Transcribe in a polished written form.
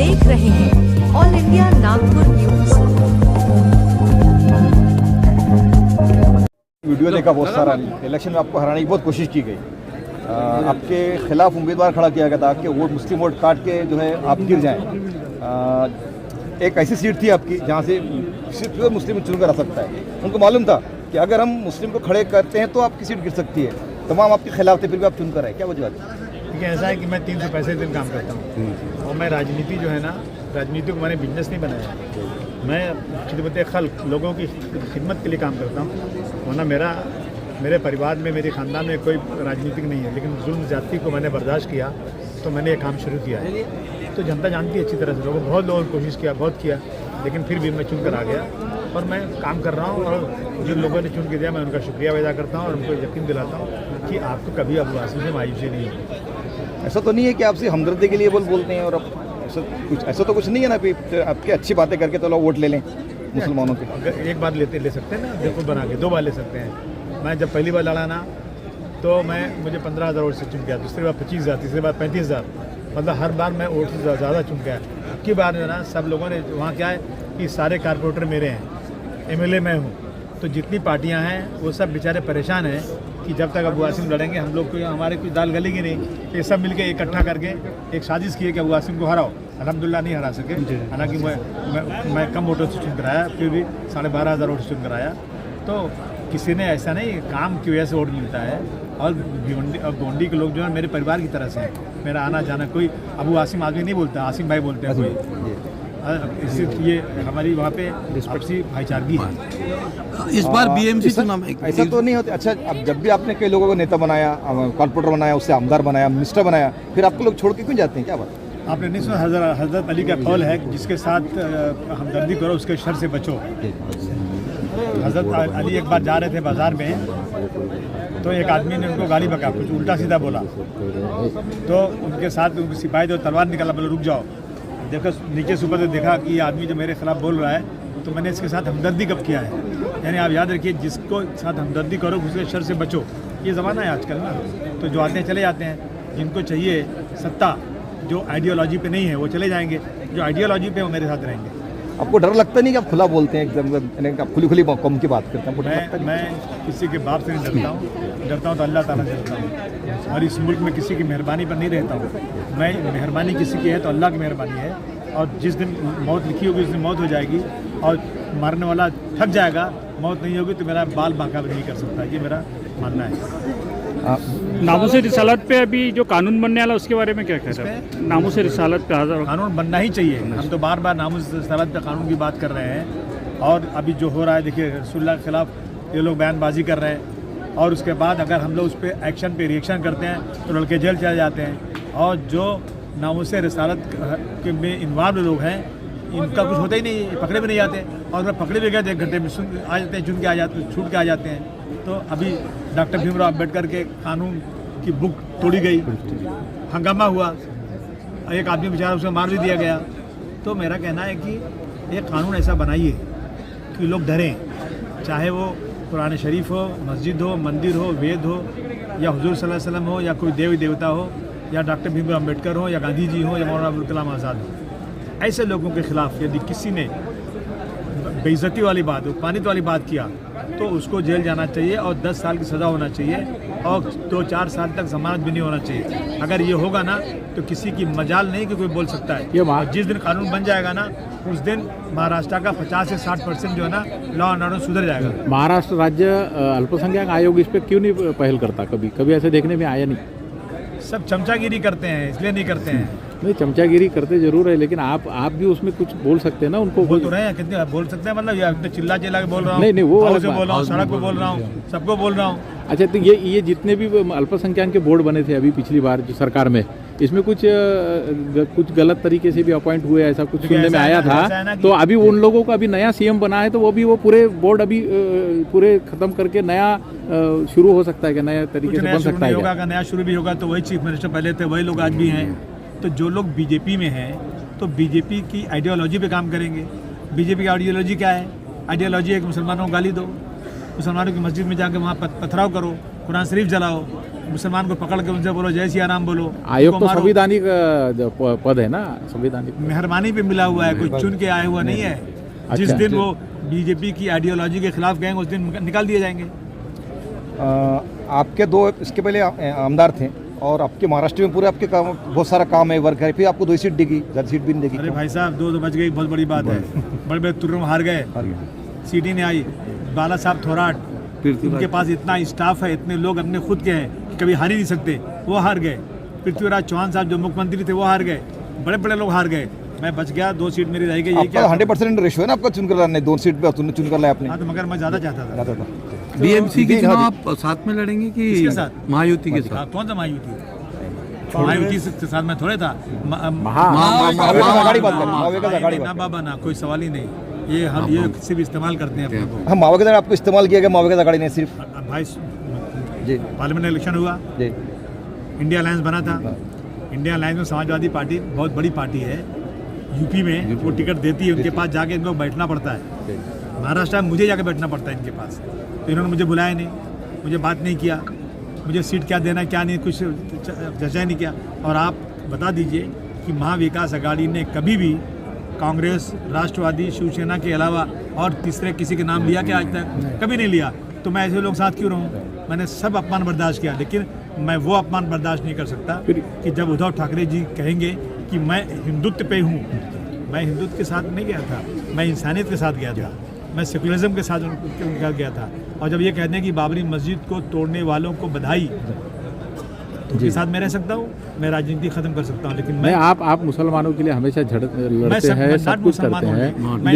देख रहे हैं all India Nagpur news. Video देखा बहुत सारा, इलेक्शन में आपको हराने की बहुत कोशिश की गई। आपके खिलाफ उम्मीदवार खड़ा किया गया था कि वोट मुस्लिम वोट काट के जो है आप गिर जाएं। एक ऐसी सीट थी आपकी जहां से सिर्फ मुस्लिम चुनकर आ सकता है। उनको मालूम था कि अगर हम मुस्लिम को खड़े करते हैं तो आपकी सीट गिर सकती है। तमाम आपके खिलाफ थे, फिर भी आप चुनकर आए, क्या वजह है? देखिए, ऐसा है कि मैं 365 दिन काम करता हूँ और मैं राजनीति जो है ना, राजनीति को मैंने बिजनेस नहीं बनाया। मैं खिदमत खल्क, लोगों की खिदमत के लिए काम करता हूँ। वरना मेरे परिवार में, मेरे ख़ानदान में कोई राजनीतिक नहीं है, लेकिन जुल्म ज़्यादती को मैंने बर्दाश्त किया तो मैंने ये काम शुरू किया है। तो जनता जानती है अच्छी तरह से, बहुत लोगों ने कोशिश किया, बहुत किया, लेकिन फिर भी मैं चुन कर आ गया और मैं काम कर रहा हूँ। और जिन लोगों ने चुन के दिया, मैं उनका शुक्रिया अदा करता हूँ और उनको यकीन दिलाता हूँ कि आपको कभी अबू आसिम से मायूसी नहीं होगी। ऐसा तो नहीं है कि आपसे हमदर्दी के लिए बोलते हैं और अब ऐसा तो कुछ नहीं है ना कि आपकी अच्छी बातें करके तो लोग वोट ले लें मुसलमानों के? अगर एक बार ले सकते हैं ना, बिल्कुल बना के 2 बार ले सकते हैं। मैं जब पहली बार लड़ा ना तो मुझे 15,000 वोट से चुन गया, दूसरी बार 25,000, तीसरी बार 35,000, मतलब हर बार मैं वोट से ज़्यादा चुन गया। अब की बार जो ना, सब लोगों ने वहाँ क्या है कि सारे कारपोरेटर मेरे हैं, MLA मैं हूँ, तो जितनी पार्टियाँ हैं वो सब बेचारे परेशान हैं कि जब तक अबू आसिम लड़ेंगे हम लोग को हमारे कुछ दाल गलेगी नहीं। तो ये सब मिलके इकट्ठा करके एक साजिश की है कि अबू आसिम को हराओ। अल्हम्दुलिल्लाह नहीं हरा सके, हालांकि मैं कम वोटों से चुन कर आया, फिर भी 12,500 वोट से चुन कर आया। तो किसी ने ऐसा नहीं, काम की वजह से वोट मिलता है। और गोंडी के लोग जो है मेरे परिवार की तरह से हैं, मेरा आना जाना, कोई अबू आसिम आदमी नहीं बोलता, आसिम भाई बोलते हैं कोई। इससे ये हमारी वहाँ पे आपसी भाईचारगी है। इस बार BMC चुनाव में ऐसा तो नहीं होता। अच्छा, अब जब भी आपने कई लोगों को नेता बनाया, कॉर्पोरेटर बनाया, उससे आमदार बनाया, मिनिस्टर बनाया, फिर आपको लोग छोड़ के क्यों जाते हैं, क्या बात? आपने नहीं सुना हज़रत अली का कौल है, जिसके साथ हमदर्दी करो उसके शर से बचो। हज़रत अली एक बार जा रहे थे बाज़ार में, तो एक आदमी ने उनको गाली बका, कुछ उल्टा सीधा बोला, तो उनके साथ सिपाही तो तलवार निकाला, बोले रुक जाओ। देखो नीचे से ऊपर से देखा कि ये आदमी जो मेरे खिलाफ बोल रहा है, तो मैंने इसके साथ हमदर्दी कब किया है। यानी आप याद रखिए, जिसको साथ हमदर्दी करो उसके शर से बचो। ये ज़माना है आजकल ना, तो जो आते हैं चले जाते हैं। जिनको चाहिए सत्ता, जो आइडियोलॉजी पे नहीं है वो चले जाएंगे, जो आइडियोलॉजी पे वो मेरे साथ रहेंगे। आपको डर लगता नहीं कि आप खुला बोलते हैं, एकदम खुली कौम की बात करते हैं? मैं किसी के बाप से नहीं डरता हूँ तो अल्लाह ताला से डरता हूँ। और इस मुल्क में किसी की मेहरबानी पर नहीं रहता हूँ। मैं मेहरबानी किसी की है तो अल्लाह की मेहरबानी है, और जिस दिन मौत लिखी होगी उस दिन मौत हो जाएगी, और मारने वाला थक जाएगा, मौत नहीं होगी तो मेरा बाल बांका भी नहीं कर सकता। ये मेरा मानना है। नामूसे रिसालत पे अभी जो कानून बनने वाला उसके बारे में क्या कह रहे हैं? नामूसे रिसालत पे कानून बनना ही चाहिए। हम तो बार बार नामूसे रिसालत पे कानून की बात कर रहे हैं, और अभी जो हो रहा है, देखिए रसूलुल्लाह के खिलाफ ये लोग बयानबाजी कर रहे हैं, और उसके बाद अगर हम लोग उस पर एक्शन पे रिएक्शन करते हैं तो लड़के जेल चले जाते हैं। और जो नामूसे रिसालत के में इन्वॉल्व लोग हैं, इनका कुछ होता ही नहीं, पकड़े भी नहीं जाते, और अगर पकड़े भी गए तो 1 घंटे में आ जाते हैं, चुन के आ जाते, छूट के आ जाते हैं। तो अभी डॉक्टर भीमराव अम्बेडकर के कानून की बुक तोड़ी गई, हंगामा हुआ, एक आदमी बेचारा उसे मार भी दिया गया। तो मेरा कहना है कि ये कानून ऐसा बनाइए कि लोग डरें, चाहे वो कुरान शरीफ हो, मस्जिद हो, मंदिर हो, वेद हो, या हुजूर सल्लल्लाहु अलैहि वसल्लम हो, या कोई देवी देवता हो, या डॉक्टर भीमराव अम्बेडकर हो, या गांधी जी हो, या मौलाना अबुल कलाम आज़ाद हो। ऐसे लोगों के खिलाफ यदि किसी ने बेइज्जती वाली बात, अपमानित वाली बात किया तो उसको जेल जाना चाहिए, और 10 साल की सज़ा होना चाहिए, और 2-4 साल तक जमानत भी नहीं होना चाहिए। अगर ये होगा ना तो किसी की मजाल नहीं कि कोई बोल सकता है। और जिस दिन कानून बन जाएगा ना, उस दिन महाराष्ट्र का 50 से 60% जो है ना, लॉ एंड ऑर्डर सुधर जाएगा। महाराष्ट्र राज्य अल्पसंख्यक आयोग इस पर क्यों नहीं पहल करता? कभी ऐसे देखने में आया नहीं। सब चमचागिरी करते हैं, इसलिए नहीं करते हैं। नहीं, चमचागिरी करते जरूर है, लेकिन आप भी उसमें कुछ बोल सकते हैं ना उनको। बोल तो रहे हैं, कितने बोल सकते हैं, मतलब ये चिल्ला के बोल रहा हूँ, नहीं वो बोल रहा हूँ, सड़क पे बोल रहा हूँ, सबको बोल रहा हूँ। अच्छा, तो ये जितने भी अल्पसंख्यक के बोर्ड बने थे अभी पिछली बार जो सरकार में, इसमें कुछ गलत तरीके से भी अपॉइंट हुए, ऐसा कुछ सुनने में आया था। तो अभी उन लोगों का अभी नया CM बना है, तो वो पूरे बोर्ड अभी पूरे खत्म करके नया शुरू हो सकता है कि नया तरीके से बन सकता है? होगा, नया शुरू भी होगा तो वही चीफ मिनिस्टर पहले थे, वही लोग आज भी हैं। तो जो लोग बीजेपी में हैं तो बीजेपी की आइडियोलॉजी पे काम करेंगे। बीजेपी की आइडियोलॉजी क्या है? आइडियोलॉजी है कि मुसलमानों को गाली दो, मुसलमानों की मस्जिद में जाकर वहाँ पथराव करो, कुरान शरीफ जलाओ, मुसलमान को पकड़ के उनसे बोलो जय सिया राम बोलो। आयोग उनको तो मारो। संविधानिक पद है ना, संविधानिक मेहरबानी पे मिला हुआ है, कोई चुन के आया हुआ नहीं है। जिस दिन वो बीजेपी की आइडियोलॉजी के खिलाफ गए उस दिन निकाल दिए जाएंगे। आपके दो इसके पहले आमदार थे और आपके महाराष्ट्र में पूरे आपके काम बहुत सारा काम है, वर्क है, फिर आपको 2 सीट देगी, ज़्यादा सीट भी नहीं देगी। अरे भाई साहब 2 तो बच गई, बहुत बड़ी बात है। बड़े बड़े तुर्रों हार गए, सीट ही नहीं आई। बाला साहब थोराट, उनके पास इतना स्टाफ है, इतने लोग अपने खुद के हैं कि कभी हार ही नहीं सकते, वो हार गए। पृथ्वीराज चौहान साहब जो मुख्यमंत्री थे वो हार गए, बड़े बड़े लोग हार गए। मैं बच गया, 2 सीट मेरी रह गई। ये क्या 100% रेशो है ना आपका चुनकर लाने, 2 सीट पे चुनकर लाया आपने। हाँ तो मगर मैं ज़्यादा चाहता था। बीएमसी के चुनाव आप साथ में लड़ेंगे कि किसके साथ? महायुति के साथ? हाँ, कौन सा महायुति? महायुति के साथ में थोड़े था। ना बाबा ना, कोई सवाल ही नहीं। ये हम ये सिर्फ इस्तेमाल करते हैं अपने को। हम माओवादी का आपको इस्तेमाल किया गया, माओवादी का गाड़ी नहीं सिर्फ। भाई जी पार्लियामेंट इलेक्शन हुआ, जी इंडिया अलायंस बना था। इंडिया अलायंस में समाजवादी पार्टी बहुत बड़ी पार्टी है, यूपी में वो टिकट देती है, उनके पास जाके इनको बैठना पड़ता है। महाराष्ट्र में मुझे जाके बैठना पड़ता है इनके पास। तो इन्होंने मुझे बुलाया नहीं, मुझे बात नहीं किया, मुझे सीट क्या देना क्या नहीं, कुछ चर्चा नहीं किया। और आप बता दीजिए कि महाविकास अघाड़ी ने कभी भी कांग्रेस, राष्ट्रवादी, शिवसेना के अलावा और तीसरे किसी के नाम लिया क्या आज तक? कभी नहीं लिया। तो मैं ऐसे लोग साथ क्यों रहूं? मैंने सब अपमान बर्दाश्त किया, लेकिन मैं वो अपमान बर्दाश्त नहीं कर सकता कि जब उद्धव ठाकरे जी कहेंगे कि मैं हिंदुत्व पे हूँ। मैं हिंदुत्व के साथ नहीं गया था, मैं इंसानियत के साथ गया था, मैं सेकुलरिज्म के साथ उनके साथ गया था। और जब ये कहते हैं कि बाबरी मस्जिद को तोड़ने वालों को बधाई, तो उनके साथ मैं रह सकता हूँ, मैं राजनीति खत्म कर सकता हूँ, लेकिन मैं आप मुसलमानों के लिए हमेशा लड़ते हैं, सब कुछ करते हैं।